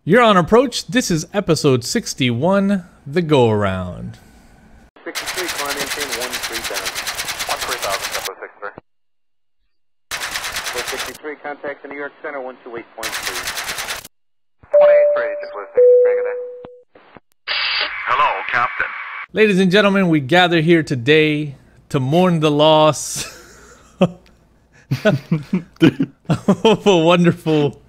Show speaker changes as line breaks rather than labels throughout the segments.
You're on approach. This is episode 61, The Go Around.
63, climb maintain 13 down.
13,000, Tempo 63.
463, contact the New York Center 128.3.
28, Tempo 63, good day. Hello, Captain.
Ladies and gentlemen, we gather here today to mourn the loss of a wonderful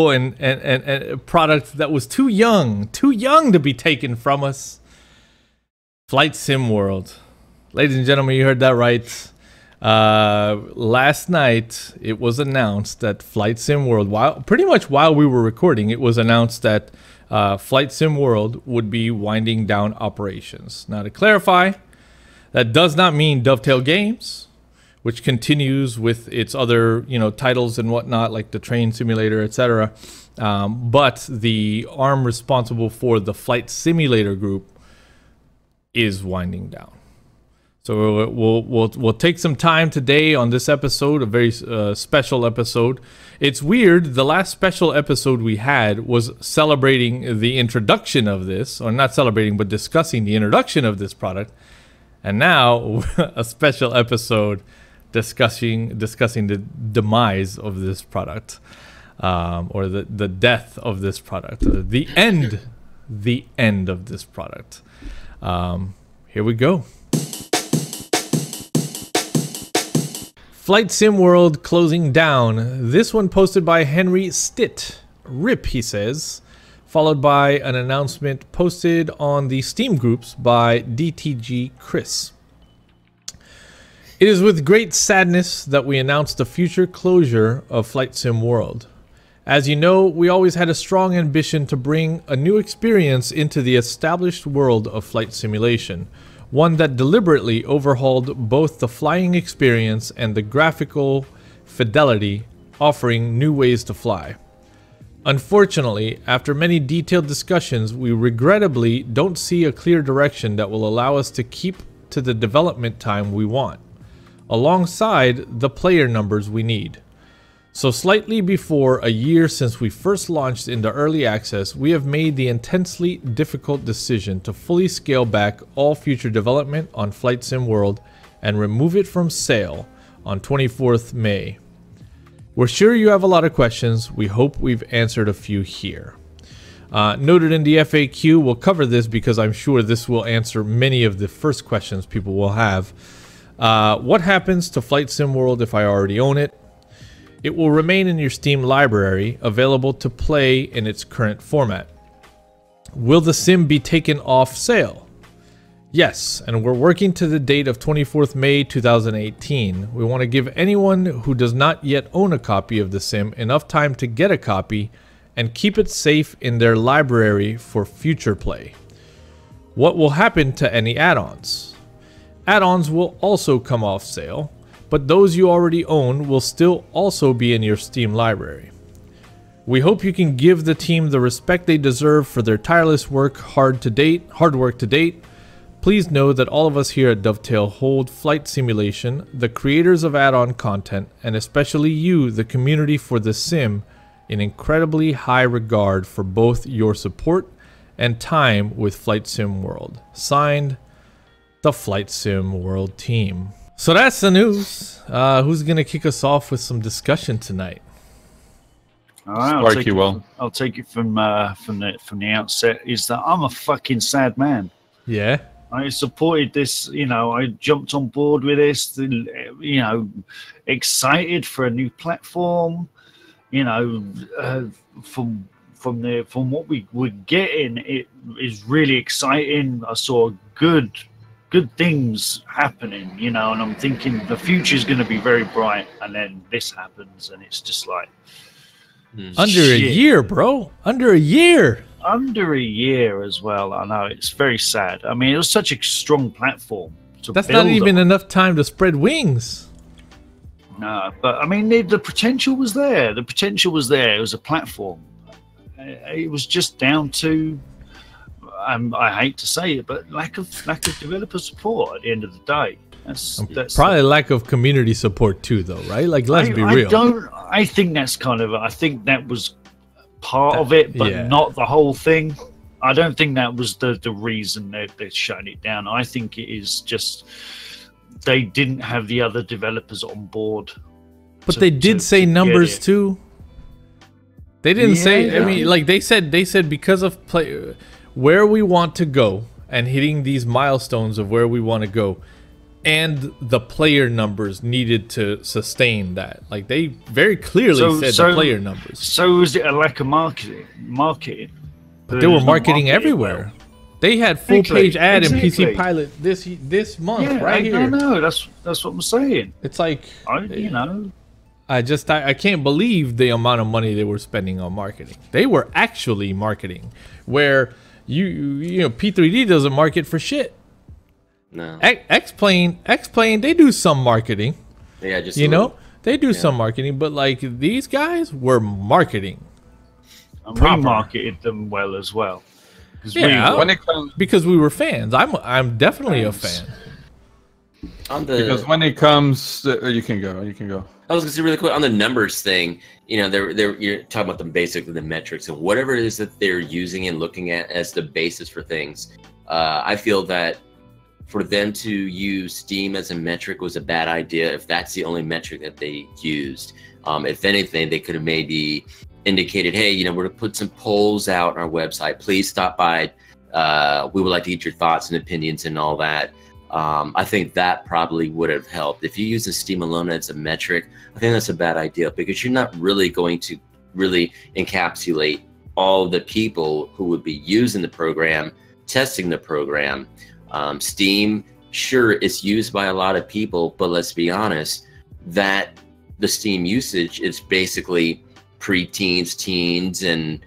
and product that was too young to be taken from us. Flight Sim World. Ladies and gentlemen, you heard that right. Last night it was announced that Flight Sim World, pretty much while we were recording, it was announced that Flight Sim World would be winding down operations. Now, to clarify, that does not mean Dovetail Games, which continues with its other, titles and whatnot, like the train simulator, etc. But the arm responsible for the flight simulator group is winding down. So we'll take some time today on this episode, a very special episode. It's weird. The last special episode we had was celebrating the introduction of this, or not celebrating, but discussing the introduction of this product. And now a special episode discussing the demise of this product, or the death of this product, the end of this product. Here we go. Flight Sim World closing down. This one posted by Henry Stitt. RIP, he says, followed by an announcement posted on the Steam groups by DTG Chris. It is with great sadness that we announce the future closure of Flight Sim World. As you know, we always had a strong ambition to bring a new experience into the established world of flight simulation, one that deliberately overhauled both the flying experience and the graphical fidelity, offering new ways to fly. Unfortunately, after many detailed discussions, we regrettably don't see a clear direction that will allow us to keep to the development time we want, alongside the player numbers we need. So slightly before a year since we first launched into early access, we have made the intensely difficult decision to fully scale back all future development on Flight Sim World and remove it from sale on 24th May. We're sure you have a lot of questions. We hope we've answered a few here. Noted in the FAQ, we'll cover this because I'm sure this will answer many of the first questions people will have. What happens to Flight Sim World if I already own it? It will remain in your Steam library, available to play in its current format. Will the sim be taken off sale? Yes, and we're working to the date of 24th May 2018. We want to give anyone who does not yet own a copy of the sim enough time to get a copy and keep it safe in their library for future play. What will happen to any add-ons? Add-ons will also come off sale, but those you already own will still also be in your Steam library. We hope you can give the team the respect they deserve for their tireless work, hard work to date. Please know that all of us here at Dovetail hold flight simulation, the creators of add-on content, and especially you, the community for the sim, in incredibly high regard for both your support and time with Flight Sim World. Signed, the Flight Sim World team. So that's the news. Who's going to kick us off with some discussion tonight?
All right, I'll take it from the outset. Is that I'm a fucking sad man.
Yeah.
I supported this. I jumped on board with this. Excited for a new platform. From what we were getting, it is really exciting. I saw good things happening, and I'm thinking the future is going to be very bright, and then this happens, and it's just like
under a year, bro. Under a year as well. I know, it's very sad. I mean, it was such a strong platform to that's
build
not even
on.
Enough time to spread wings.
No, but I mean, the potential was there. It was a platform. It was just down to I hate to say it, but lack of developer support at the end of the day. That's
probably lack of community support too, though, right? Like, let's be real.
I think that's kind of. I think that was part of it, but
yeah.
not the whole thing. I don't think that was the reason they're shutting it down. I think it is just they didn't have the other developers on board.
But they did say numbers too. They didn't say. I mean, like they said because of where we want to go and hitting these milestones of where we want to go, and the player numbers needed to sustain that. Like they very clearly said the player numbers.
So was it a lack of marketing?
But they were marketing everywhere. They had full page ad in PC Pilot this month here.
I know. That's what I'm saying.
It's like
you know.
I can't believe the amount of money they were spending on marketing. They were actually marketing, where you know P3D doesn't market for shit.
No.
X-Plane, they do some marketing.
Yeah, just
they do some marketing, but like these guys were marketing.
And we marketed them well as well.
Yeah, because we were fans. I'm definitely a fan.
Because when it comes, you can go.
I was gonna say really quick on the numbers thing. You know, you're talking about basically the metrics and whatever it is that they're using and looking at as the basis for things. I feel that for them to use Steam as a metric was a bad idea. If that's the only metric that they used, if anything, they could have maybe indicated, hey, you know, we're gonna put some polls out on our website. Please stop by. We would like to get your thoughts and opinions and all that. I think that probably would have helped. If you use the Steam alone as a metric, I think that's a bad idea because you're not really going to really encapsulate all the people who would be using the program, testing the program. Steam, sure, it's used by a lot of people, but let's be honest, that the Steam usage is basically pre-teens, teens, and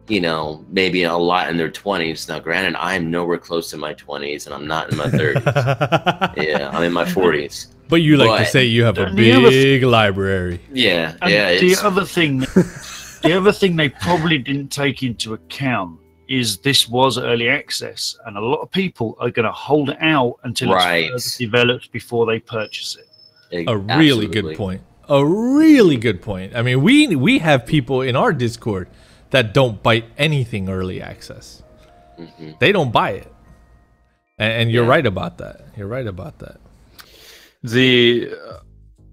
you know, maybe a lot in their 20s. Now, granted, I'm nowhere close to my 20s, and I'm not in my 30s. Yeah, I'm in my 40s.
But you like to say you have a big library.
Yeah,
and
yeah.
The other thing they probably didn't take into account is this was early access, and a lot of people are going to hold it out until it's developed before they purchase it.
A really good point. A really good point. I mean, we have people in our Discord that don't bite anything early access. They don't buy it, and you're right about that. You're right about that.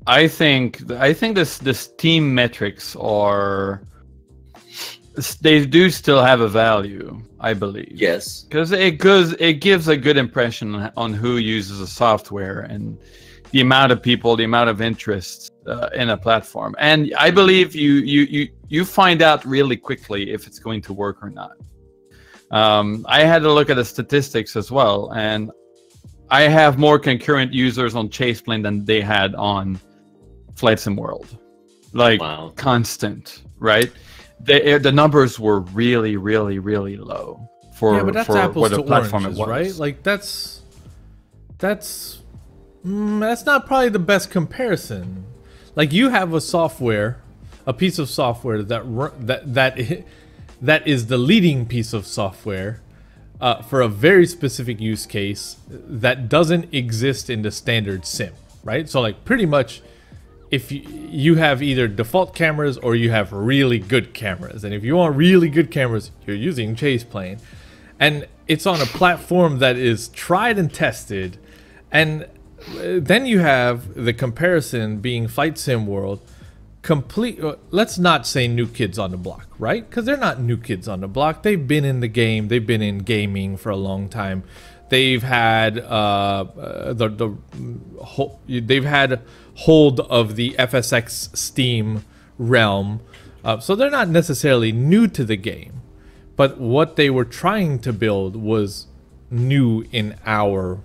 I think the Steam metrics they do still have a value, I believe.
Yes,
because it gives a good impression on who uses the software and the amount of people, the amount of interest in a platform, and I believe you find out really quickly if it's going to work or not. I had to look at the statistics as well, and I have more concurrent users on Chaseplane than they had on Flight Sim World, like constant, right? The numbers were really, really, really low for
but that's
for
apples
what the
to
platform
oranges,
it was,
right? Like that's not probably the best comparison. Like you have a piece of software that is the leading piece of software for a very specific use case that doesn't exist in the standard sim, right? So like pretty much if you have either default cameras or you have really good cameras, and if you want really good cameras, you're using Chaseplane, and it's on a platform that is tried and tested. And then you have the comparison being Flight Sim World. Let's not say new kids on the block, right? Because they're not new kids on the block. They've been in the game. They've been in gaming for a long time. They've had they've had hold of the FSX Steam realm, so they're not necessarily new to the game. But what they were trying to build was new in our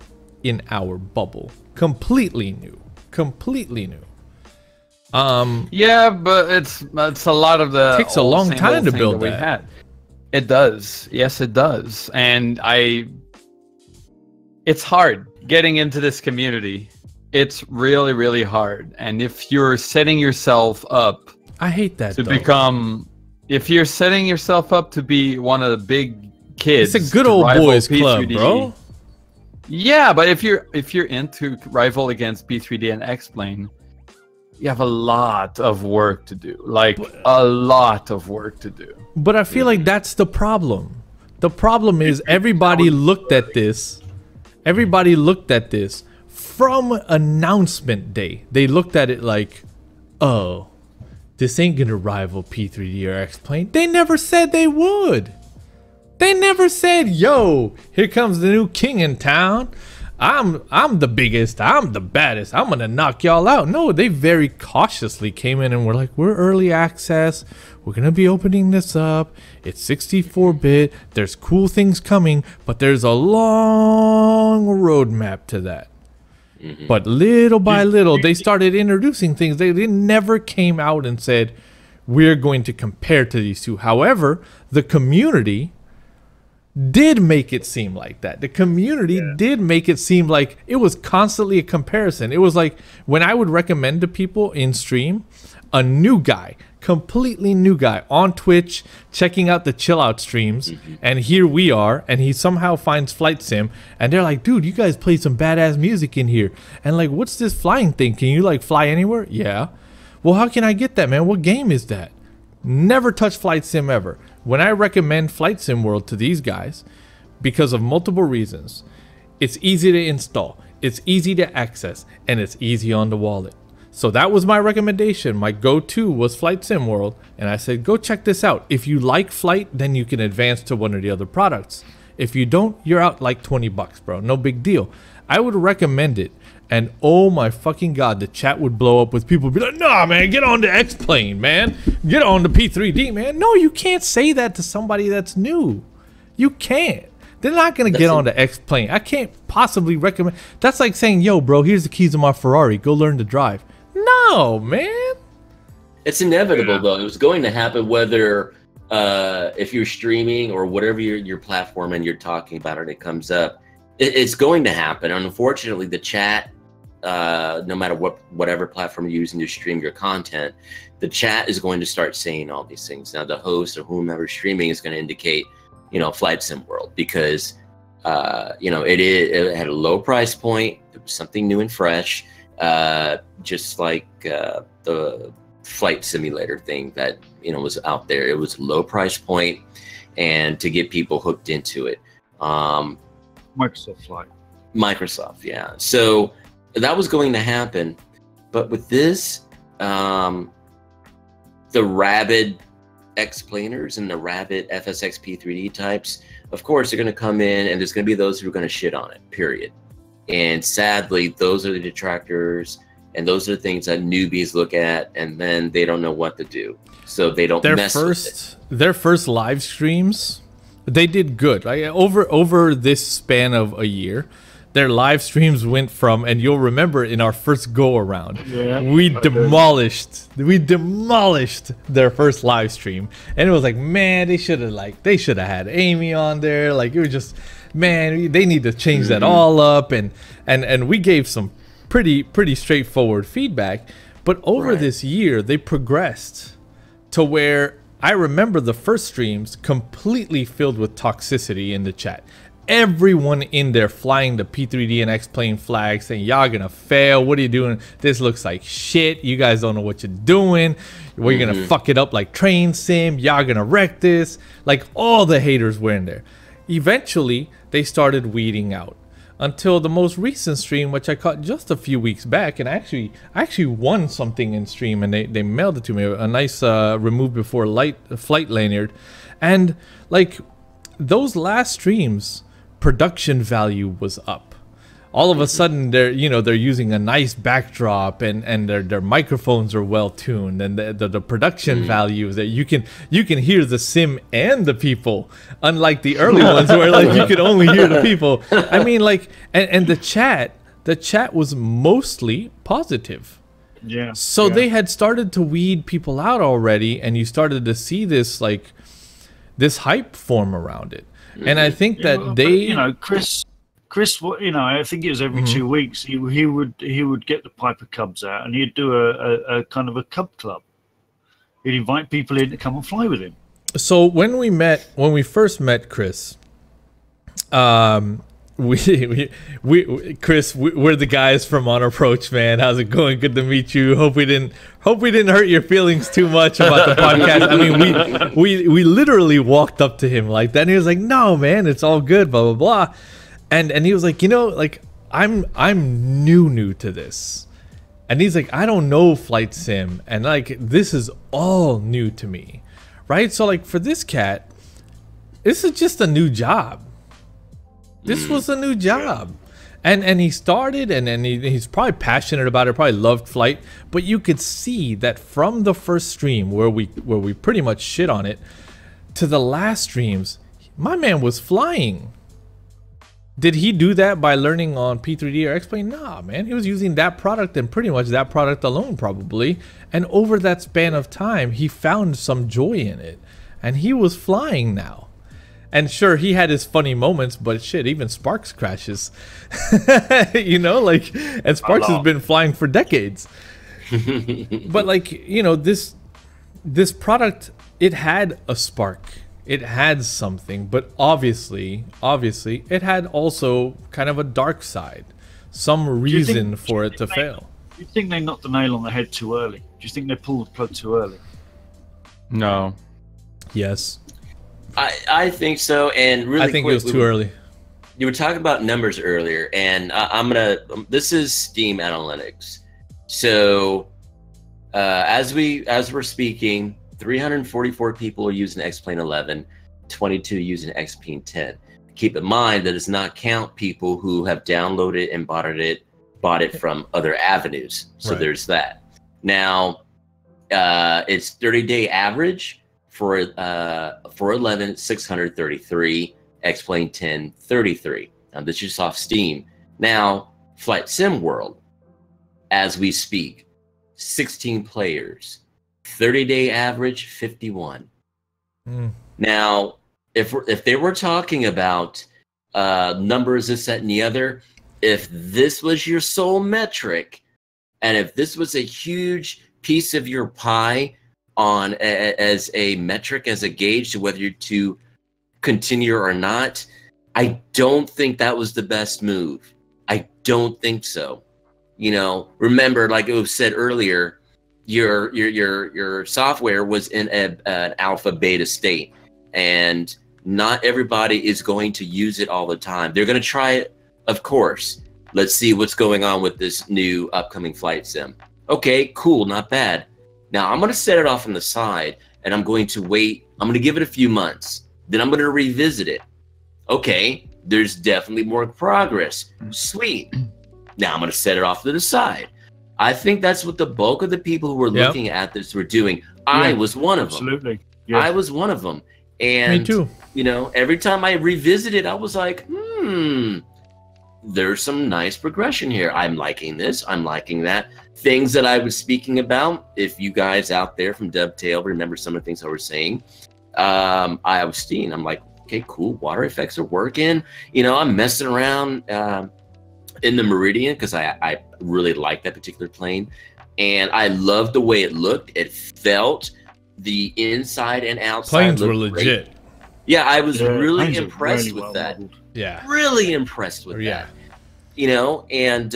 bubble, completely new.
Yeah, but it's a lot of the.
It takes a long time to build that.
It does. Yes, it does. And it's hard getting into this community. It's really, really hard. And if you're setting yourself up,
I hate that.
If you're setting yourself up to be one of the big kids,
it's a good old boys club, bro.
Yeah, but if you're into rival against P3D and X-Plane, you have a lot of work to do. Like a lot of work to do.
But I feel like that's the problem. The problem is everybody looked at this. Everybody looked at this from announcement day. They looked at it like, oh, this ain't gonna rival P3D or X-Plane. They never said they would. They never said, yo, here comes the new king in town. I'm the biggest, I'm the baddest, I'm gonna knock y'all out. No, they very cautiously came in and were like, we're early access, we're gonna be opening this up, it's 64-bit, there's cool things coming, but there's a long roadmap to that. But little by little, they started introducing things. They never came out and said, we're going to compare to these two. However, the community did make it seem like that. The community did make it seem like it was constantly a comparison. It was like when I would recommend to people in stream a new guy, completely new guy on Twitch, checking out the chill out streams, and here we are, and he somehow finds Flight Sim, and they're like, dude, you guys play some badass music in here, and like, what's this flying thing? Can you like fly anywhere? Yeah. Well, how can I get that, man? What game is that? Never touched Flight Sim ever. When I recommend Flight Sim World to these guys, because of multiple reasons, it's easy to install, it's easy to access, and it's easy on the wallet. So that was my recommendation. My go-to was Flight Sim World, and I said, go check this out. If you like flight, then you can advance to one of the other products. If you don't, you're out like 20 bucks, bro. No big deal. I would recommend it. And oh my fucking god, the chat would blow up with people be like, nah, man, get on the X-Plane, man. Get on the P3D, man. No, you can't say that to somebody that's new. You can't. They're not going to get on the X-Plane. I can't possibly recommend. That's like saying, yo, bro, here's the keys to my Ferrari. Go learn to drive. No, man.
It's inevitable, though. It was going to happen whether if you're streaming or whatever your platform and you're talking about it, it comes up. It's going to happen. Unfortunately, the chat, no matter whatever platform you're using to stream your content, the chat is going to start saying all these things. Now, the host or whomever streaming is going to indicate, you know, Flight Sim World, because you know, it had a low price point. It was something new and fresh. Just like the flight simulator thing that, you know, was out there. It was a low price point, and to get people hooked into it.
Microsoft Flight.
Microsoft, yeah. So that was going to happen, but with this, the rabid X-planers and the rabid FSX P3D types, of course, they're going to come in, and there's going to be those who are going to shit on it, period. And sadly, those are the detractors, and those are the things that newbies look at, and then they don't know what to do. So they don't mess with it.
Their first live streams, they did good. Right? Over this span of a year, their live streams went from, and you'll remember in our first go around, we demolished their first live stream, and it was like, man, they should have had Amy on there. Like, it was just, man, they need to change that all up, and we gave some pretty straightforward feedback. But over this year, they progressed to where I remember the first streams completely filled with toxicity in the chat. Everyone in there flying the P3D and X-Plane flags, saying, y'all gonna fail, what are you doing? This looks like shit, you guys don't know what you're doing, we're gonna fuck it up like train sim, y'all gonna wreck this. Like, all the haters were in there. Eventually, they started weeding out, until the most recent stream, which I caught just a few weeks back, and I actually won something in stream, and they mailed it to me, a nice remove before flight lanyard. And like, those last streams, production value was up. All of a sudden, they're using a nice backdrop, and their microphones are well tuned, and the production value is that you can hear the sim and the people, unlike the early ones where like you could only hear the people. I mean, like, and the chat was mostly positive.
Yeah.
So they had started to weed people out already, and you started to see this like this hype form around it. And I think that Chris,
you know, I think it was every 2 weeks he would get the Piper Cubs out, and he'd do a kind of a cub club. He'd invite people in to come and fly with him.
So when we first met Chris, Chris, we're the guys from On Approach, man. How's it going? Good to meet you. Hope we didn't hurt your feelings too much about the podcast. I mean, we literally walked up to him like that, and he was like, "No, man, it's all good." Blah blah blah, and he was like, like I'm new to this, and he's like, I don't know flight sim, and like this is all new to me, right? So like for this cat, this is just a new job. This was a new job, and he started, and he's probably passionate about it, probably loved flight, but you could see that from the first stream where we pretty much shit on it to the last streams, my man was flying. Did he do that by learning on P3D or X-Plane? Nah, man, he was using that product and pretty much that product alone probably, and over that span of time he found some joy in it, and he was flying now. And sure, he had his funny moments, but shit, even Sparks crashes. You know, like, and Sparks has been flying for decades. But like, you know, this product, it had a spark. It had something, but obviously, it had also kind of a dark side. Some reason for it to fail.
Do you think they knocked the nail on the head too early? Do you think they pulled the plug too early?
No.
Yes.
I think so, and really
I think it was too early.
You were talking about numbers earlier, and this is Steam Analytics. So as we're speaking, 344 people are using X-Plane 11, 22 using X-Plane 10. Keep in mind that does not count people who have downloaded and bought it from other avenues. So there's that. Now it's 30-day average. For 11, 633, X-Plane 10, 33. Now this is off Steam. Now, Flight Sim World, as we speak, 16 players, 30-day average, 51. Now, if they were talking about numbers, this, that, and the other, if this was your sole metric, and if this was a huge piece of your pie, on as a metric, as a gauge to whether to continue or not, I don't think that was the best move. I don't think so. You know, remember, like it was said earlier, your software was in an alpha beta state, and not everybody is going to use it all the time. They're going to try it, of course. Let's see what's going on with this new upcoming flight sim. Okay, cool, not bad. Now, I'm going to set it off on the side, and I'm going to wait. I'm going to give it a few months. Then I'm going to revisit it. Okay, there's definitely more progress. Sweet. Now I'm going to set it off to the side. I think that's what the bulk of the people who were looking at this were doing. I was one of them.
Absolutely.
Yeah. I was one of them. And,
me too.
You know, every time I revisited, I was like, there's some nice progression here. I'm liking this. I'm liking that. Things that I was speaking about, if you guys out there from Dovetail remember some of the things I was saying, I was seeing, I'm like, okay, cool. Water effects are working. You know, I'm messing around in the Meridian because I really like that particular plane. And I loved the way it looked. It felt, the inside and outside
planes were legit.
Great. Yeah, I was really impressed with that.
Modeled.
Yeah.
Really impressed with that. You know, and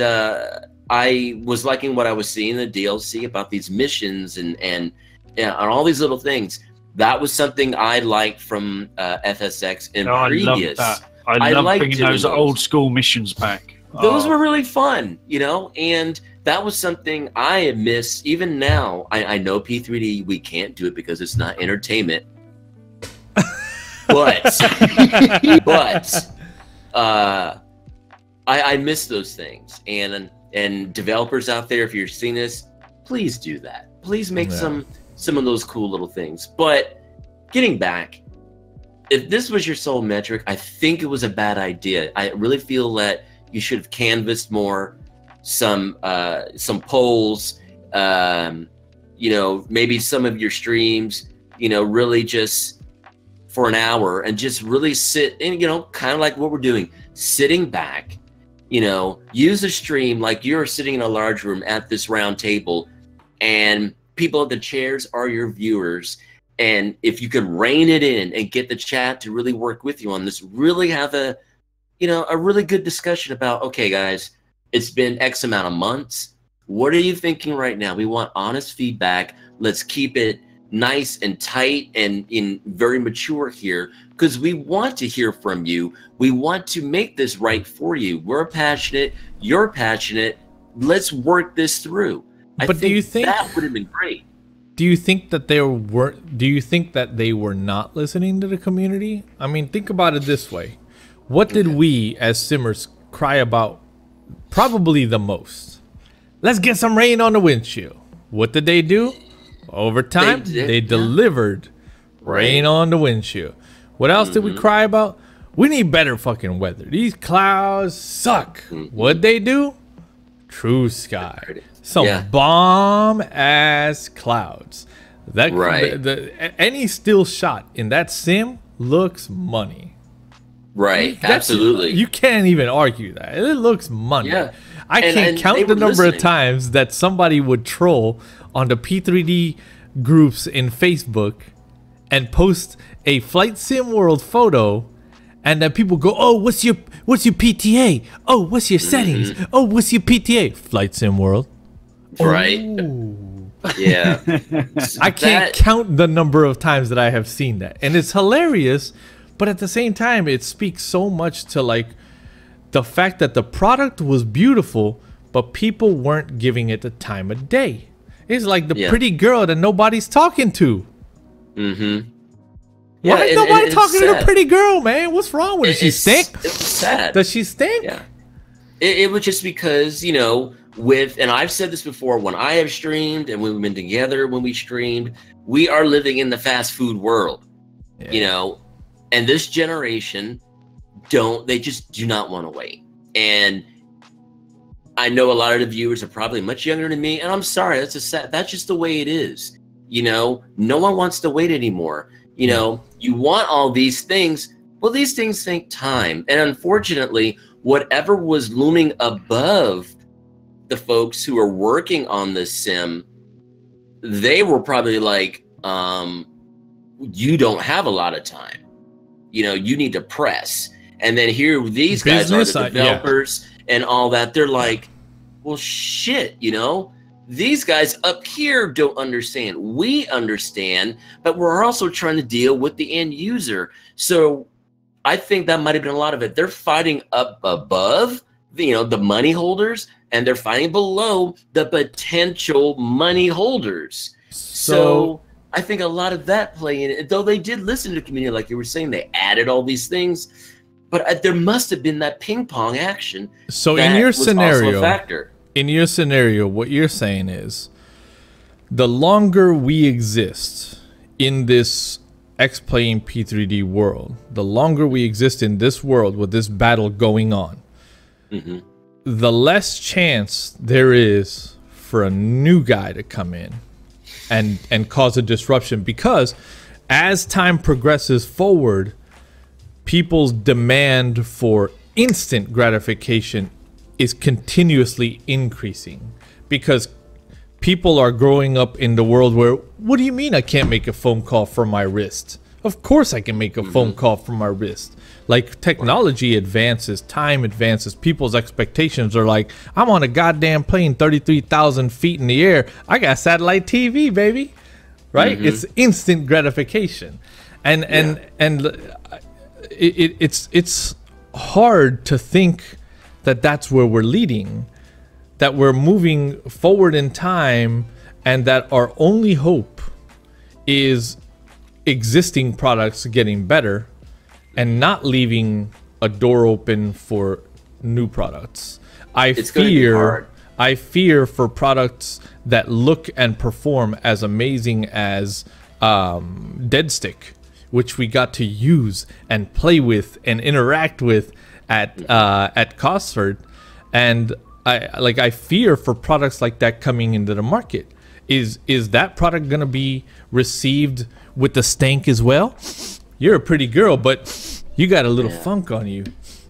I was liking what I was seeing in the DLC about these missions and all these little things. That was something I liked from FSX in previous.
I loved that. I loved bringing those old school missions back.
Those were really fun, you know, and that was something I miss even now. I know P3D, we can't do it because it's not entertainment. But I miss those things. And developers out there, if you're seeing this, please do that. Please make some of those cool little things. But getting back, if this was your sole metric, I think it was a bad idea. I really feel that you should have canvassed more, some polls, you know, maybe some of your streams, you know, really just for an hour and just really sit and, you know, kind of like what we're doing, sitting back, you know, use a stream like you're sitting in a large room at this round table and people at the chairs are your viewers. And if you could rein it in and get the chat to really work with you on this, really have a a really good discussion about, okay, guys, it's been X amount of months. What are you thinking right now? We want honest feedback. Let's keep it nice and tight and very mature here, because we want to hear from you. We want to make this right for you. We're passionate. You're passionate. Let's work this through.
But do you think
that would have been great?
Do you think that they were? Do you think that they were not listening to the community? I mean, think about it this way: what did we as simmers cry about probably the most? Let's get some rain on the windshield. What did they do? Over time, they delivered rain on the windshield. What else did we cry about? We need better fucking weather. These clouds suck. What'd they do? True sky. Some bomb ass clouds. That any still shot in that sim looks money.
Right. Absolutely.
You can't even argue that. It looks money.
Yeah.
I can't count the number of times that somebody would troll on the P3D groups in Facebook and post a Flight Sim World photo, and then people go, "Oh, what's your PTA? Oh, what's your settings? Oh, what's your PTA?" Flight Sim World.
Right.
Ooh.
Yeah.
I can't count the number of times that I have seen that, and it's hilarious, but at the same time, it speaks so much to like the fact that the product was beautiful, but people weren't giving it the time of day. It's like the pretty girl that nobody's talking to. Why is nobody talking to the pretty girl, man? What's wrong with her? She stink?
It was sad.
Does she stink?
Yeah. It was just because, and I've said this before, when I have streamed and we've been together when we streamed, we are living in the fast food world, and this generation they just do not want to wait. And I know a lot of the viewers are probably much younger than me, and I'm sorry, that's just the way it is. No one wants to wait anymore. You want all these things. Well, these things take time. And unfortunately, whatever was looming above the folks who are working on this sim, they were probably like, you don't have a lot, of time. You need to press. And then here these guys are the developers and all that. They're like, well, shit, these guys up here don't understand. We understand, but we're also trying to deal with the end user. So I think that might have been a lot of it. They're fighting up above, the money holders, and they're fighting below the potential money holders. So I think a lot of that play in it, though they did listen to the community, like you were saying, they added all these things, but there must have been that ping pong action.
So in your scenario, what you're saying is, the longer we exist in this X-Plane P3D world, the longer we exist in this world with this battle going on, the less chance there is for a new guy to come in and cause a disruption, because as time progresses forward, people's demand for instant gratification is continuously increasing, because people are growing up in the world where, what do you mean I can't make a phone call from my wrist? Of course I can make a phone call from my wrist. Like, technology advances, time advances, people's expectations are like, I'm on a goddamn plane 33,000 feet in the air. I got satellite TV, baby. Right? It's instant gratification. And it's hard to think that that's where we're leading, that we're moving forward in time, and that our only hope is existing products getting better and not leaving a door open for new products. I fear for products that look and perform as amazing as Dead Stick, which we got to use and play with and interact with at Cosford, and I fear for products like that coming into the market. Is that product gonna be received with the stank as well? You're a pretty girl, but you got a little funk on you.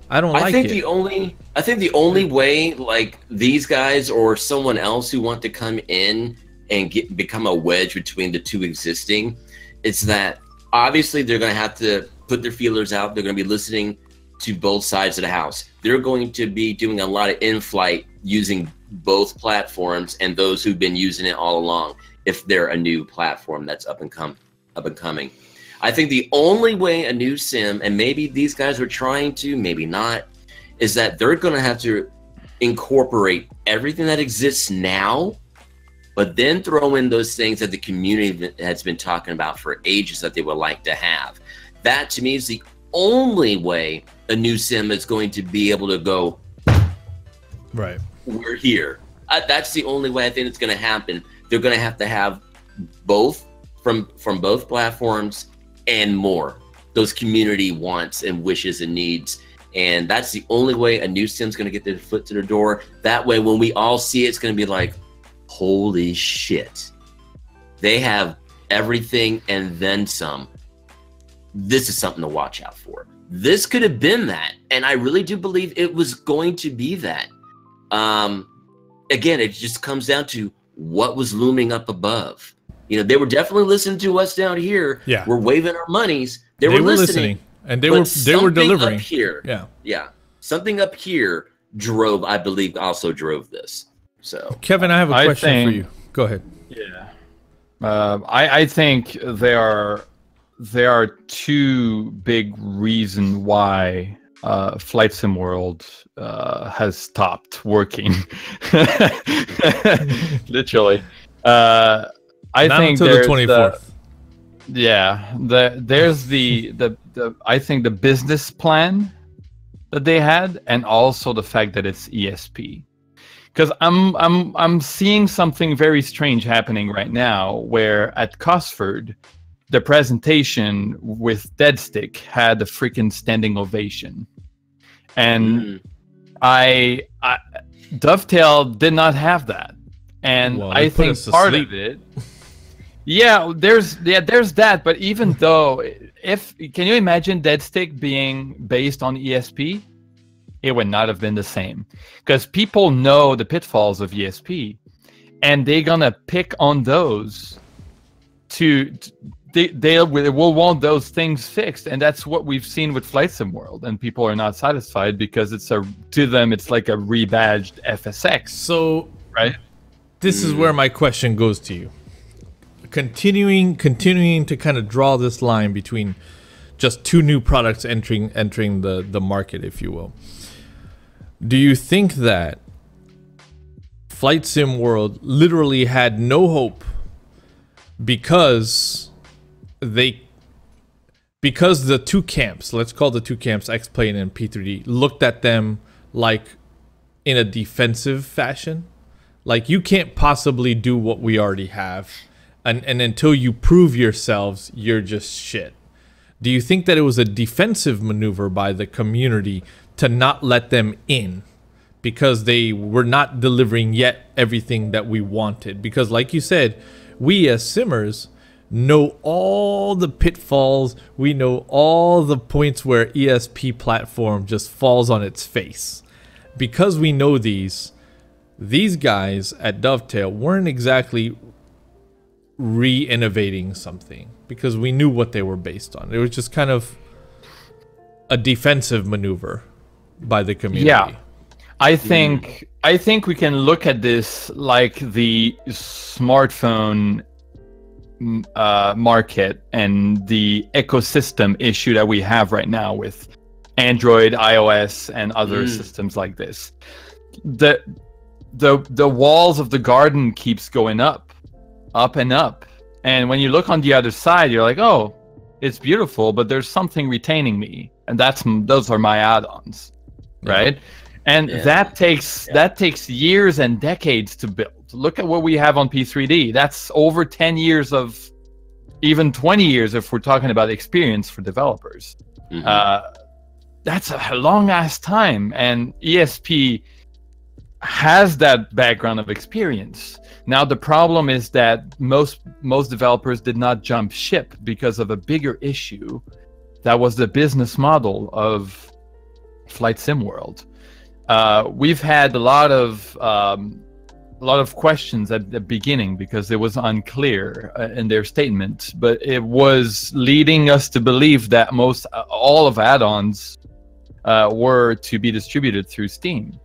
I think the only way, like, these guys or someone else who want to come in and become a wedge between the two existing, is that obviously they're going to have to put their feelers out. They're going to be listening
to both sides of the house. They're going to be doing a lot of in-flight using both platforms and those who've been using it all along, if they're a new platform that's up and coming. I think the only way a new sim, and maybe these guys are trying to, maybe not, is that they're going to have to incorporate everything that exists now, but then throw in those things that the community has been talking about for ages that they would like to have. That to me is the only way a new sim is going to be able to go,
right,
we're here. That's the only way I think it's going to happen. They're going to have both from both platforms and more. Those community wants and wishes and needs. And that's the only way a new sim's going to get their foot to the door. That way, when we all see it, it's going to be like, holy shit. They have everything and then some. This is something to watch out for. This could have been that. And I really do believe it was going to be that. Again, it just comes down to what was looming up above. You know, they were definitely listening to us down here.
Yeah.
We're waving our monies. They were listening.
And they were delivering.
Up here,
yeah.
Something up here I believe also drove this. So
Kevin, I have a question for you. Go ahead.
Yeah. I think there are two big reasons why Flight Sim World has stopped working. Literally. I
Not
think
until the 24th.
There's the I think the business plan that they had, and also the fact that it's ESP. Because I'm seeing something very strange happening right now, where at Cosford, the presentation with Deadstick had a freaking standing ovation, and I Dovetail did not have that, and
well,
I think part of it. Yeah, there's that, but even though, can you imagine Deadstick being based on ESP? It would not have been the same, because people know the pitfalls of ESP, and they're gonna pick on those they will want those things fixed, and that's what we've seen with Flight Sim World, and people are not satisfied because to them it's like a rebadged FSX.
So
right,
this is where my question goes to you. Continuing to kind of draw this line between just two new products entering the market, if you will. Do you think that Flight Sim World literally had no hope because the two camps, let's call the two camps, X-Plane and P3D, looked at them like in a defensive fashion? Like, you can't possibly do what we already have. And until you prove yourselves, you're just shit. Do you think that it was a defensive maneuver by the community to not let them in because they were not delivering yet everything that we wanted? Because like you said, we as simmers know all the pitfalls. We know all the points where ESP platform just falls on its face. Because we know these guys at Dovetail weren't exactly re-innovating something, because we knew what they were based on. It was just kind of a defensive maneuver by the community.
Yeah, I think we can look at this like the smartphone market and the ecosystem issue that we have right now with Android, iOS, and other systems like this. The walls of the garden keeps going up and up, and when you look on the other side, you're like, oh, it's beautiful, but there's something retaining me, and those are my add-ons, right? And that takes years and decades to build. Look at what we have on P3D. That's over 10 years of, even 20 years if we're talking about experience for developers. That's a long ass time, and ESP has that background of experience. Now the problem is that most developers did not jump ship because of a bigger issue. That was the business model of Flight Sim World. We've had a lot of questions at the beginning because it was unclear in their statement, but it was leading us to believe that all of add-ons were to be distributed through Steam.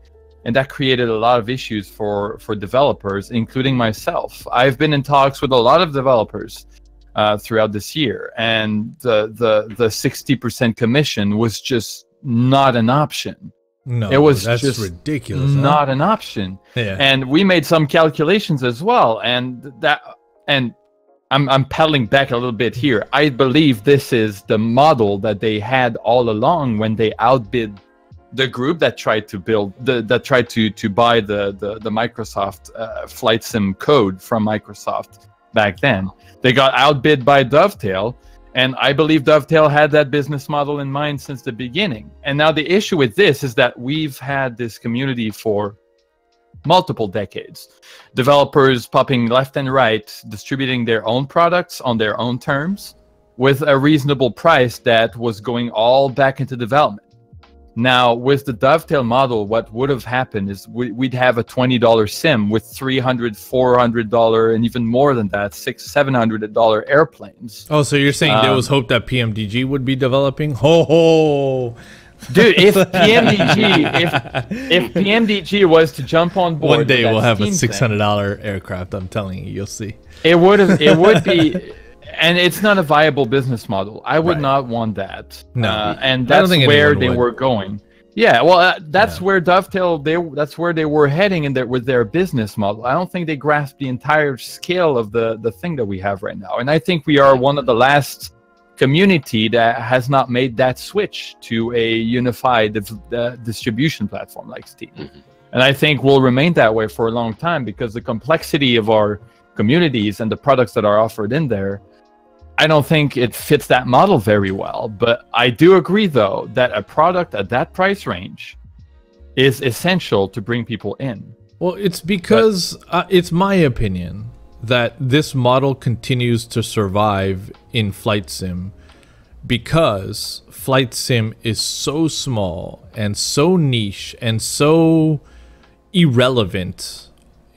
And that created a lot of issues for developers, including myself. I've been in talks with a lot of developers throughout this year, and the 60% commission was just not an option.
No,
it was
that's
just
ridiculous.
not an option.
Yeah.
And we made some calculations as well, and I'm pedaling back a little bit here. I believe this is the model that they had all along when they outbid the group that tried to build to buy the Microsoft flight sim code from Microsoft back then. They got outbid by Dovetail, and I believe Dovetail had that business model in mind since the beginning. And now the issue with this is that we've had this community for multiple decades. Developers popping left and right, distributing their own products on their own terms with a reasonable price that was going all back into development. Now, with the Dovetail model, what would have happened is we'd have a $20 sim with $300, $400, and even more than that, $600, $700 airplanes.
Oh, so you're saying there was hope that PMDG would be developing? Ho ho!
Dude, if PMDG was to jump on board,
one day we'll have a
Steam
$600 aircraft. I'm telling you, you'll see.
It would be. And it's not a viable business model. I would not want that.
No,
and that's where they were going. Yeah, well, that's where Dovetail. That's where they were heading with their business model. I don't think they grasped the entire scale of the thing that we have right now. And I think we are one of the last community that has not made that switch to a unified distribution platform like Steam. Mm-hmm. And I think we'll remain that way for a long time because the complexity of our communities and the products that are offered in there, I don't think it fits that model very well. But I do agree, though, that a product at that price range is essential to bring people in.
Well, it's because it's my opinion that this model continues to survive in Flight Sim because Flight Sim is so small and so niche and so irrelevant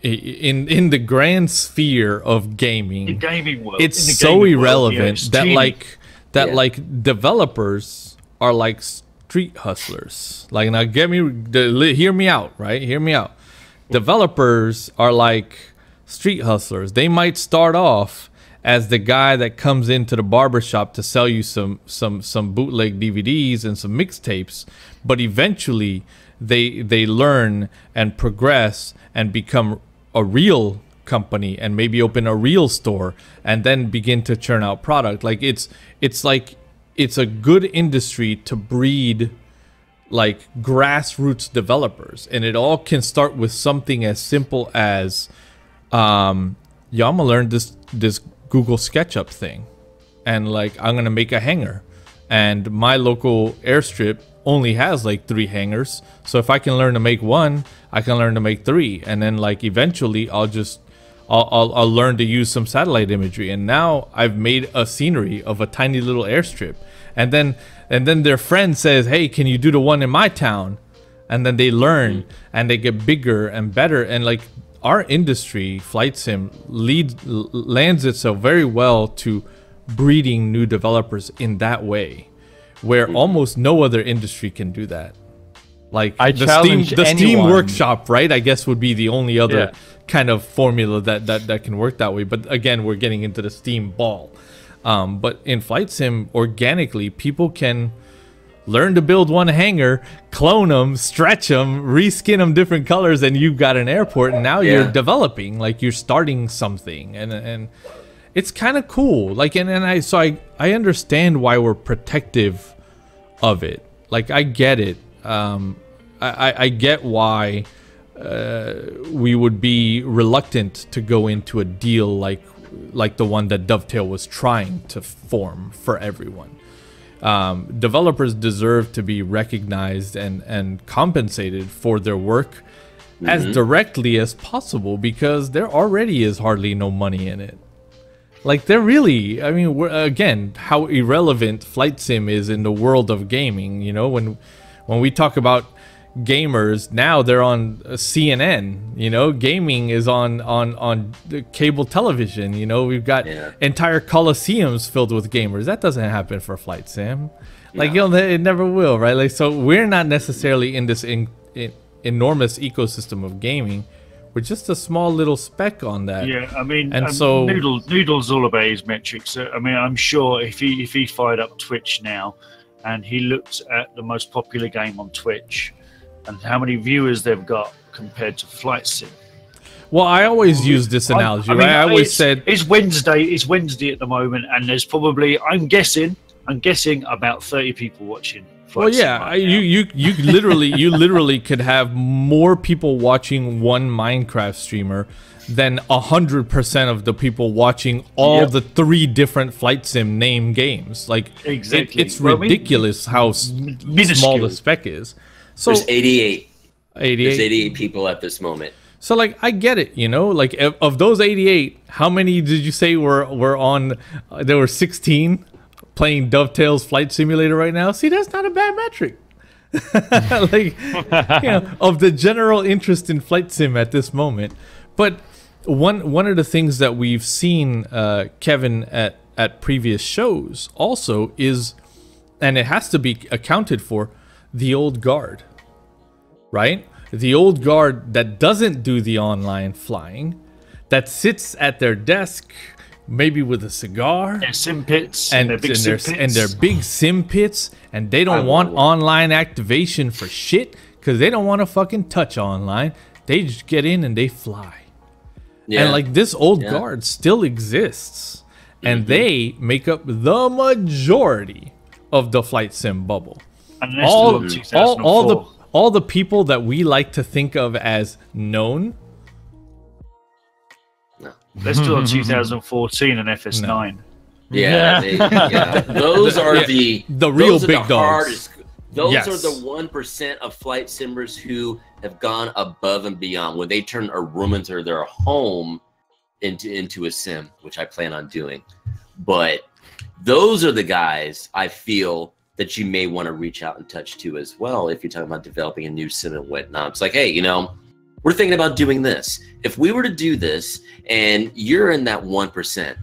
in the grand sphere of gaming.
The gaming world.
It's so irrelevant that like developers are like street hustlers. Like, now hear me out, right? Hear me out. Developers are like street hustlers. They might start off as the guy that comes into the barbershop to sell you some bootleg DVDs and some mixtapes, but eventually they learn and progress and become a real company and maybe open a real store and then begin to churn out product. Like it's a good industry to breed like grassroots developers, and it all can start with something as simple as I'm gonna learn this Google SketchUp thing, and like I'm gonna make a hangar, and my local airstrip only has like 3 hangars, so if I can learn to make one, I can learn to make 3, and then like eventually I'll learn to use some satellite imagery, and now I've made a scenery of a tiny little airstrip, and then their friend says, hey, can you do the one in my town? And then they learn and they get bigger and better. And like our industry, Flight Sim, lands itself very well to breeding new developers in that way, where almost no other industry can do that. Like the Steam Workshop, right? I guess would be the only other kind of formula that can work that way. But again, we're getting into the Steam ball. But in Flight Sim, organically, people can learn to build one hangar, clone them, stretch them, reskin them different colors, and you've got an airport. And now you're developing, like you're starting something, and it's kind of cool. Like, and I understand why we're protective of it. Like, I get it. I get why we would be reluctant to go into a deal like the one that Dovetail was trying to form for everyone. Developers deserve to be recognized and compensated for their work as directly as possible, because there already is hardly no money in it. Like, they're really, I mean, again, how irrelevant Flight Sim is in the world of gaming. You know, when we talk about gamers now, they're on CNN. You know, gaming is on cable television. You know, we've got entire coliseums filled with gamers. That doesn't happen for Flight Sim. Like,
No.
you know, it never will, right? Like, so we're not necessarily in this enormous ecosystem of gaming. We're just a small little speck on that.
Yeah, I mean,
And so-
Noodle's all about his metrics. I mean, I'm sure if he fired up Twitch now, and he looked at the most popular game on Twitch, and how many viewers they've got compared to Flight Sim.
Well, I always use this analogy, right? I always said
it's Wednesday. It's Wednesday at the moment, and there's probably I'm guessing about 30 people watching.
well, yeah, you literally could have more people watching one Minecraft streamer than 100% of the people watching all the 3 different Flight Sim name games. Like,
Exactly.
it's ridiculous how small the spec is. So
There's 88.
88.
There's 88 people at this moment.
So, like, I get it, you know, like, of those 88, how many did you say were on? There were 16 playing Dovetail's Flight Simulator right now. See, that's not a bad metric. Like, you know, of the general interest in Flight Sim at this moment. But one of the things that we've seen, Kevin, at previous shows also is, and it has to be accounted for, the old guard, right? The old guard that doesn't do the online flying, that sits at their desk, maybe with a cigar,
Their sim pits
and
their big sim pits.
their big sim pits, and they don't want online activation for shit because they don't want to fucking touch online. They just get in and they fly.
Yeah.
And like, this old guard still exists, and they make up the majority of the Flight Sim bubble.
And they're still on 2004.
All the people that we like to think of as known,
They're still on 2014 and FS9.
Yeah, those are the
real
those are
big
the
dogs.
hardest. Those
Yes.
are the 1% of flight simmers who have gone above and beyond, when they turn a room into their home into a sim, which I plan on doing. But those are the guys I feel that you may want to reach out and touch to as well if you're talking about developing a new sim and whatnot. It's like, hey, you know, we're thinking about doing this. If we were to do this and you're in that 1%,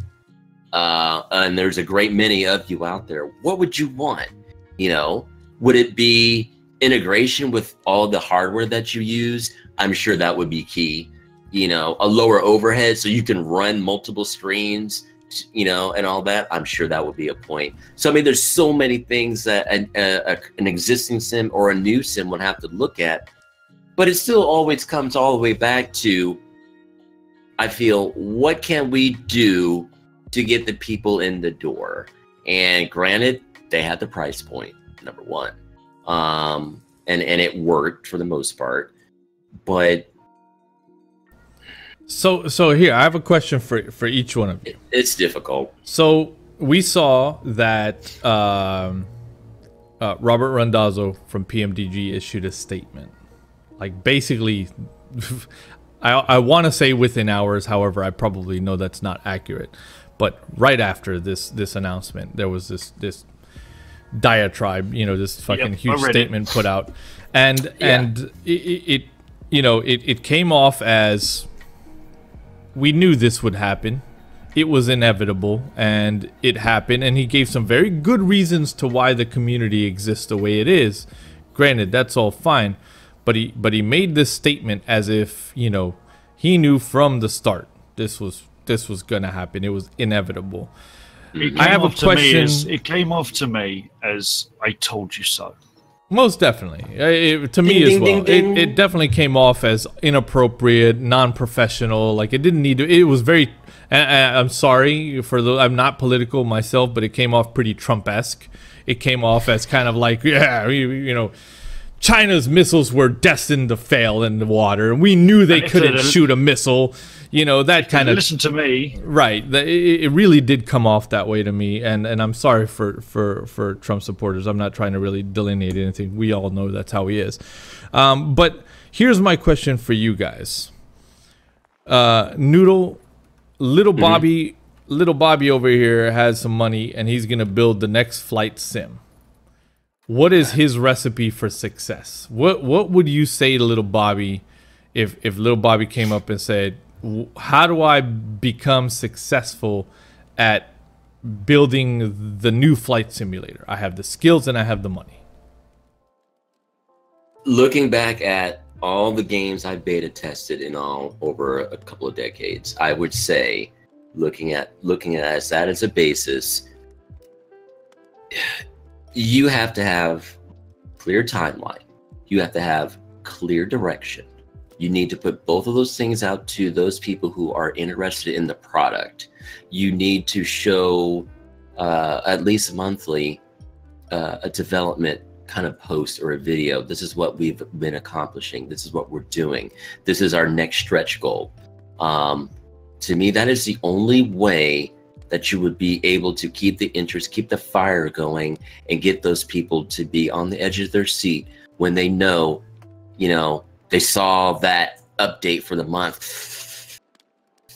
and there's a great many of you out there, what would you want? You know, would it be integration with all the hardware that you use? I'm sure that would be key. You know, a lower overhead so you can run multiple screens, you know, and all that. I'm sure that would be a point. So, I mean, there's so many things that an existing sim or a new sim would have to look at. But it still always comes all the way back to, I feel, what can we do to get the people in the door? And granted, they had the price point, number one. And it worked for the most part. But
so here, I have a question for each one of you.
it's difficult.
So we saw that Robert Randazzo from PMDG issued a statement, like, basically, I want to say within hours. However, I probably know that's not accurate. But right after this announcement, there was this diatribe, you know, this fucking huge statement put out, and it you know, it came off as, we knew this would happen. It was inevitable, and it happened. And he gave some very good reasons to why the community exists the way it is. Granted, that's all fine, but he made this statement as if, you know, he knew from the start this was gonna happen. It was inevitable. I have a question.
It came off to me as, I told you so.
Most definitely. To me as well. It definitely came off as inappropriate, non-professional. Like, it didn't need to. It was very. I'm sorry for the. I'm not political myself, but it came off pretty Trump-esque. It came off as kind of like, yeah, you know, China's missiles were destined to fail in the water, and we knew they couldn't shoot a missile. You know, that kind of.
Listen to me.
Right. It really did come off that way to me, and I'm sorry for Trump supporters. I'm not trying to really delineate anything. We all know that's how he is. But here's my question for you guys. Noodle, little Bobby over here has some money, and he's gonna build the next flight sim. What is his recipe for success? What would you say to little Bobby if little Bobby came up and said, how do I become successful at building the new flight simulator. I have the skills and I have the money. Looking
back at all the games I beta tested in all over a couple of decades, I would say, looking at that as a basis, you have to have clear timeline. You have to have clear direction. You need to put both of those things out to those people who are interested in the product. You need to show at least monthly a development kind of post or a video. This is what we've been accomplishing. This is what we're doing. This is our next stretch goal. To me, that is the only way that you would be able to keep the interest, keep the fire going, and get those people to be on the edge of their seat when they know, you know, they saw that update for the month.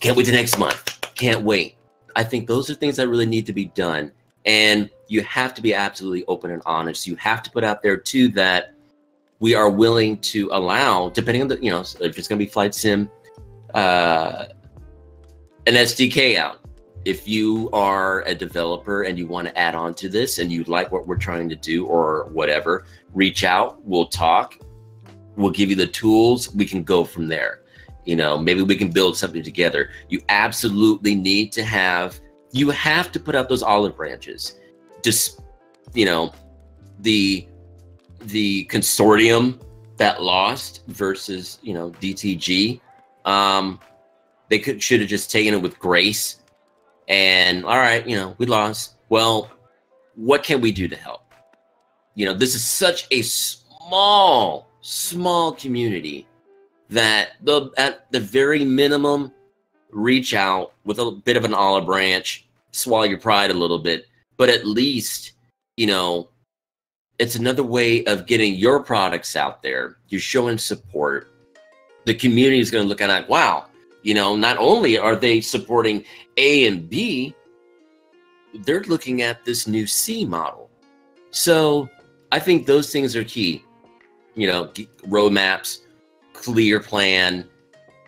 Can't wait to next month. Can't wait. I think those are things that really need to be done. And you have to be absolutely open and honest. You have to put out there too that we are willing to allow, depending on the, you know, if it's going to be flight sim, an SDK out. If you are a developer and you want to add on to this and you like what we're trying to do or whatever, reach out, we'll talk, we'll give you the tools, we can go from there. You know, maybe we can build something together. You absolutely need to have, you have to put out those olive branches. Just, you know, the consortium that lost versus, you know, DTG, they should have just taken it with grace. And all right, you know, we lost. Well, what can we do to help? You know, this is such a small community that at the very minimum, reach out with a bit of an olive branch, swallow your pride a little bit, but at least, you know, it's another way of getting your products out there. You're showing support. The community is going to look at it, wow, you know, not only are they supporting A and B, they're looking at this new C model. So I think those things are key. You know, roadmaps, clear plan,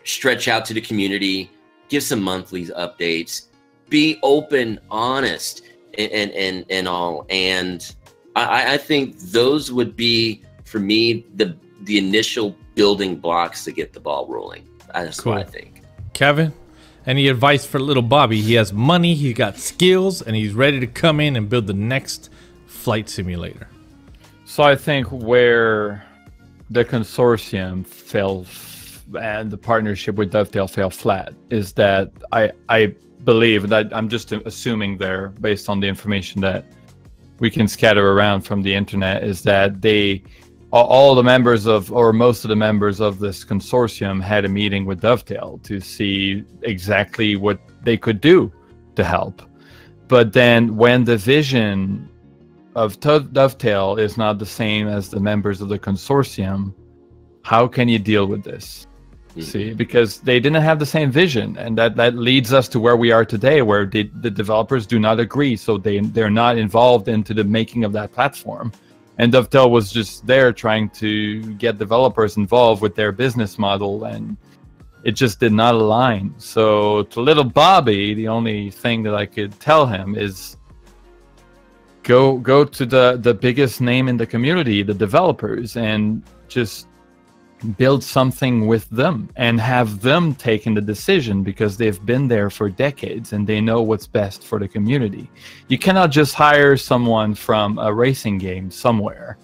stretch out to the community, give some monthly updates, be open, honest, and all. And I think those would be, for me, the initial building blocks to get the ball rolling. That's cool. What I think.
Kevin, any advice for little Bobby? He has money, he got skills, and he's ready to come in and build the next flight simulator.
So I think where the consortium fell and the partnership with Dovetail fell flat is that I believe that, I'm just assuming there based on the information that we can scatter around from the internet, is that all the members of, or most of the members of this consortium had a meeting with Dovetail to see exactly what they could do to help. But then when the vision of Dovetail is not the same as the members of the consortium, how can you deal with this? See, because they didn't have the same vision, and that leads us to where we are today, where the developers do not agree, so they're not involved into the making of that platform. And Dovetail was just there trying to get developers involved with their business model, and it just did not align. So to little Bobby, the only thing that I could tell him is go to the biggest name in the community, the developers, and just build something with them and have them taking the decision, because they've been there for decades and they know what's best for the community. You cannot just hire someone from a racing game somewhere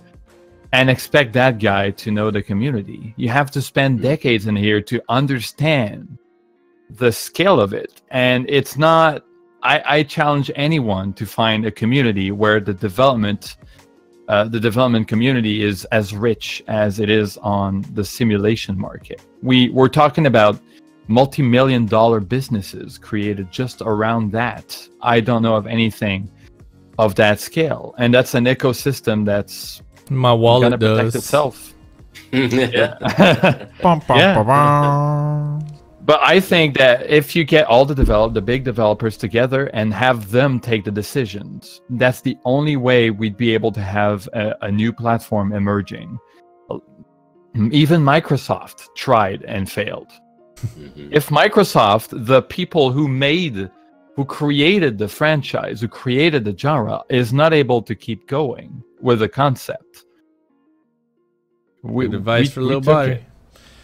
and expect that guy to know the community. You have to spend decades in here to understand the scale of it. And it's not, I challenge anyone to find a community where the development community is as rich as it is on the simulation market. We're talking about multi-million-dollar businesses created just around that. I don't know of anything of that scale, and that's an ecosystem that's
my wallet
gonna protect itself. Yeah. But I think that if you get all the big developers together and have them take the decisions, that's the only way we'd be able to have a new platform emerging. Even Microsoft tried and failed. If Microsoft, the people who made who created the franchise, who created the genre, is not able to keep going with the concept.
Good advice for little
took
Bobby.
it.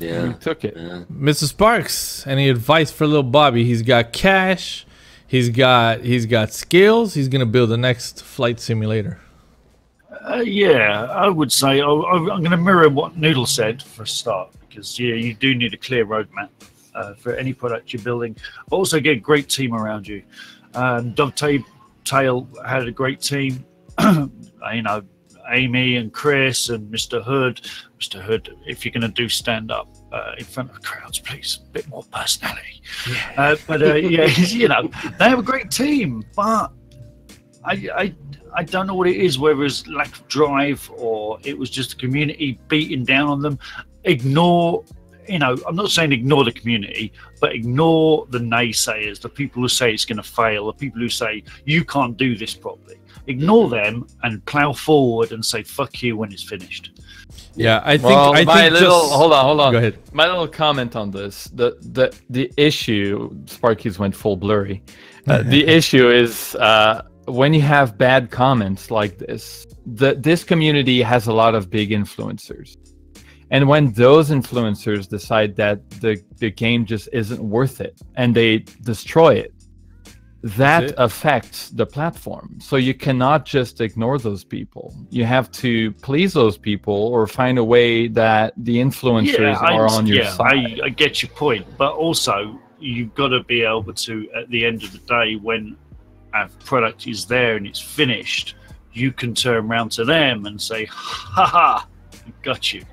Yeah.
We took it.
Yeah.
Mr. Sparks, any advice for little Bobby? He's got cash. He's got skills. He's gonna build the next flight simulator.
Yeah, I would say I'm going to mirror what Noodle said for a start, because yeah, you do need a clear roadmap for any product you're building. But also get a great team around you. Dovetail had a great team. You know, Amy and Chris and Mr. Hood. Mr. Hood, if you're going to do stand up in front of crowds, please, a bit more personality. Yeah. Yeah, you know, they have a great team, but I don't know what it is, whether it's lack of drive or it was just the community beating down on them. Ignore, you know, I'm not saying ignore the community, but ignore the naysayers, the people who say it's going to fail, the people who say you can't do this properly. Ignore them and plow forward and say fuck you when it's finished.
Yeah, I think.
Well,
I think
hold on.
Go ahead.
My little comment on this: the issue. Sparky's went full blurry. The issue is when you have bad comments like this. This community has a lot of big influencers, and when those influencers decide that the game just isn't worth it and they destroy it, that affects the platform. So you cannot just ignore those people. You have to please those people or find a way that the influencers are on your side.
I get your point, but also you've got to be able to, at the end of the day, when a product is there and it's finished, you can turn around to them and say, ha, I got you.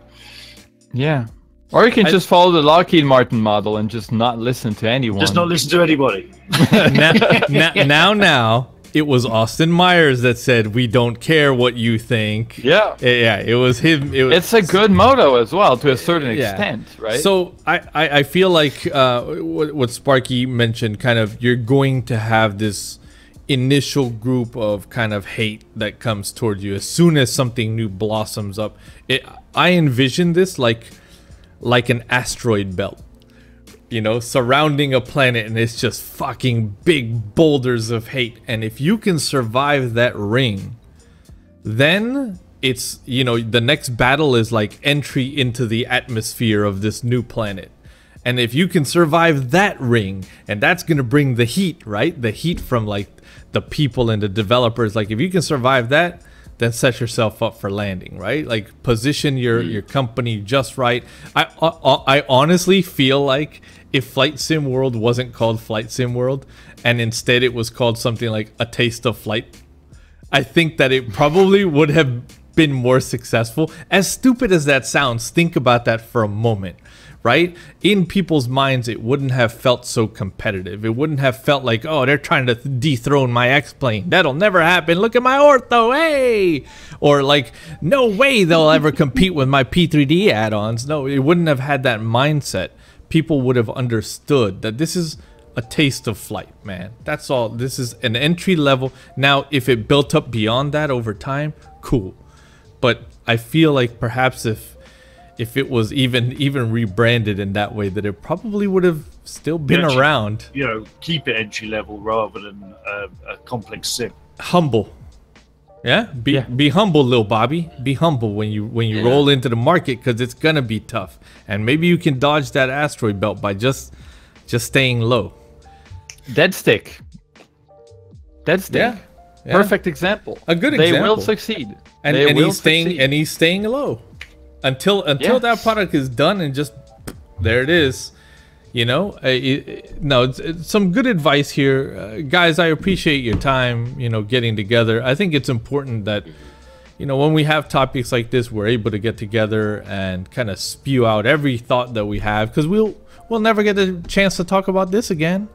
Yeah. Or you can just follow the Lockheed Martin model and just not listen to anyone.
Just not listen to anybody.
now, it was Austin Myers that said, "We don't care what you think."
Yeah.
Yeah, it was him.
It's a good motto as well, to a certain extent, right?
So I feel like what Sparky mentioned, kind of, you're going to have this initial group of kind of hate that comes towards you as soon as something new blossoms up. I envision this like an asteroid belt, you know, surrounding a planet, and it's just fucking big boulders of hate. And if you can survive that ring, then it's, you know, the next battle is like entry into the atmosphere of this new planet. And if you can survive that ring, and that's going to bring the heat, right? The heat from like the people and the developers. Like if you can survive that, then set yourself up for landing, right? Like position your company just right. I honestly feel like if Flight Sim World wasn't called Flight Sim World and instead it was called something like A Taste of Flight, I think that it probably would have been more successful. As stupid as that sounds, think about that for a moment, right? In people's minds, it wouldn't have felt so competitive. It wouldn't have felt like, oh, they're trying to dethrone my X-Plane. That'll never happen. Look at my ortho, hey! Or like, no way they'll ever compete with my P3D add-ons. No, it wouldn't have had that mindset. People would have understood that this is a taste of flight, man. That's all. This is an entry level. Now, if it built up beyond that over time, cool. But I feel like perhaps if it was even rebranded in that way, that it probably would have still been around.
You know, keep it entry level rather than a complex sim.
Humble. Yeah? Be humble, little Bobby. Be humble when you roll into the market, because it's gonna be tough. And maybe you can dodge that asteroid belt by just staying low.
Dead stick.
Yeah.
Perfect example.
A good example.
They will succeed.
And he's staying low until that product is done, and just there it is. You know, it's some good advice here, guys. I appreciate your time. You know, getting together. I think it's important that, you know, when we have topics like this, we're able to get together and kind of spew out every thought that we have, because we'll never get a chance to talk about this again.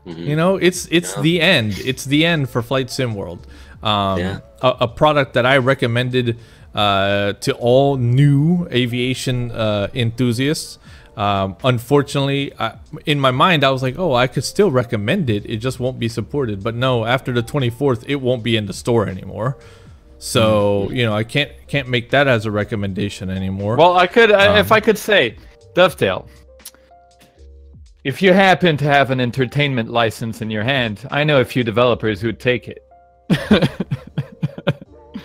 You know, it's the end. It's the end for Flight Sim World. A product that I recommended to all new aviation enthusiasts. Unfortunately, in my mind, I was like, oh, I could still recommend it. It just won't be supported. But no, after the 24th, it won't be in the store anymore. So, you know, I can't make that as a recommendation anymore.
Well, I could, if I could say, Dovetail, If you happen to have an entertainment license in your hand, I know a few developers who'd take it.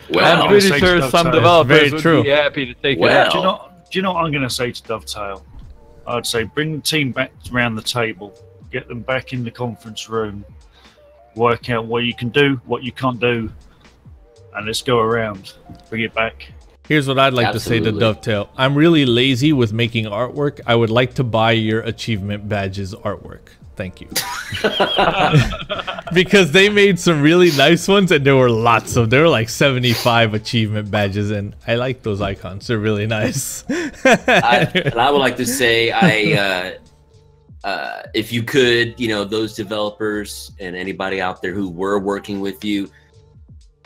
Well,
I'm pretty
say
sure
to
some
Dovetail,
developers
very
would
true.
be happy to take
Well,
it out.
Do you know what I'm going to say to Dovetail? I'd say bring the team back around the table, get them back in the conference room, work out what you can do, what you can't do, and let's go around. Bring it back.
Here's what I'd like to say to
Absolutely.
Dovetail. I'm really lazy with making artwork. I would like to buy your achievement badges artwork. Thank you. Because they made some really nice ones, and there were lots of. There were like 75 achievement badges, and I like those icons. They're really nice.
And I would like to say, if you could, you know, those developers and anybody out there who were working with you,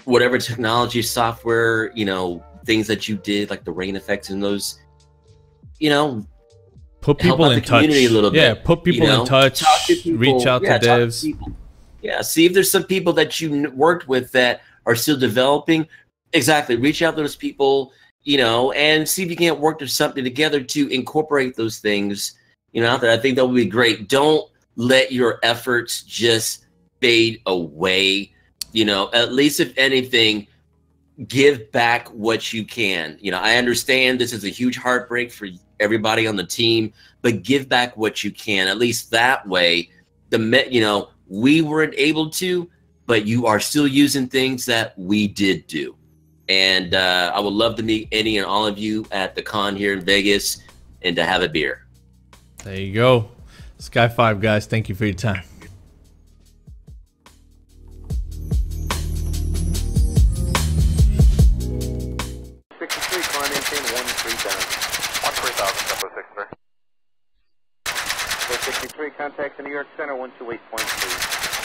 whatever technology, software, you know, things that you did, like the rain effects and those, you know,
Put
help
people
out
in
the community
touch.
a little bit.
Yeah, put people
you know?
in touch.
Talk to people,
Reach out to
talk
devs.
people. Yeah, see if there's some people that you worked with that are still developing. Exactly, reach out to those people, you know, and see if you can't work to something together to incorporate those things, you know, out there. I think that would be great. Don't let your efforts just fade away. You know, at least if anything, give back what you can. You know, I understand this is a huge heartbreak for everybody on the team, but give back what you can. At least that way, you know, we weren't able to, but you are still using things that we did do. And I would love to meet any and all of you at the con here in Vegas and to have a beer.
There you go. Sky 5 guys, thank you for your time.
Climb maintain 13 down.
13,000, Tempo 63.
463, contact the New York Center 128.3.